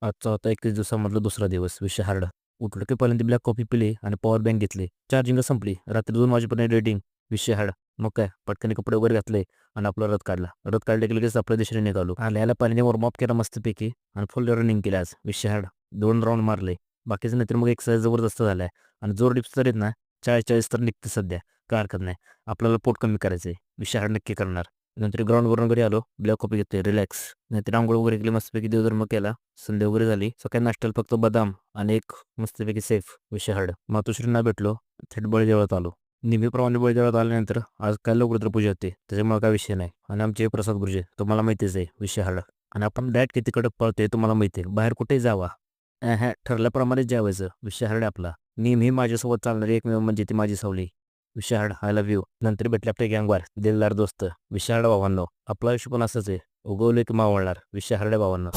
आजचा होता 31 दिवसामधला दुसरा दिवस. विषय हार्ड. उठलो की पहिल्यांदा ब्लॅक कॉफी पिली आणि पॉवर बँक घेतली. चार्जिंग संपली. रात्री 2 वाजेपर्यंत रेटिंग. विषय हार्ड. मग काय पटकन कपडे वगैरे घातले आणि आपला रथ काढला. रथ काढले की लगेच आपल्या दिशेने निघालो. आल्याला पाण्याने वॉर्मअप केला मस्तपैकी आणि फुल रनिंग केली आज. विषय हार्ड. 2 राऊंड मारले. बाकीचं नाहीतर मग एक्सरसाइज जबरदस्त झालाय आणि जोर डिप्स तर आहेत ना 40-40 तर निघते सध्या. काय हरकत नाही. आपल्याला पोट कमी करायचं आहे. विषय हार्ड नक्की करणार. नंतर ग्राउंडवरून घरी आलो. ब्लॅक कॉफी घेतली. रिलॅक्स. नाहीतर आंघोळ वगैरे केली मस्तपैकी देवधर्म केला. संध्या वगैरे झाली. सकाळी नाश्त्याला फक्त बदाम आणि एक मस्तपैकी सेफ. विषय हार्ड. मातोश्रींना भेटलो. थेट बळीदेवळात आलो. नेहमीप्रमाणे बळीदेवळात आल्यानंतर आज काय लवकर पूजा होते त्याच्यामुळे काय विषय नाही. आणि आमचे प्रसाद गुरुजी तुम्हाला माहितीच आहे. विषय हार्ड. आणि आपण डाएट किती कडक पळते तुम्हाला माहिती आहे. बाहेर कुठेही जावा ठरल्याप्रमाणेच जेवायचं. विषय हार्ड आहे आपला. नेहमी माझ्यासोबत चालणारी एकमेव म्हणजे ती माझी सावली. विषय हार्ड. I love you. नंतर भेटले आपले गँगवार दिलदार दोस्त. विषय हार्ड भावांनो. आपलं आयुष्य पण असंच आहे. उगवले की मावळणार. विषय हार्ड आहे भावांनो.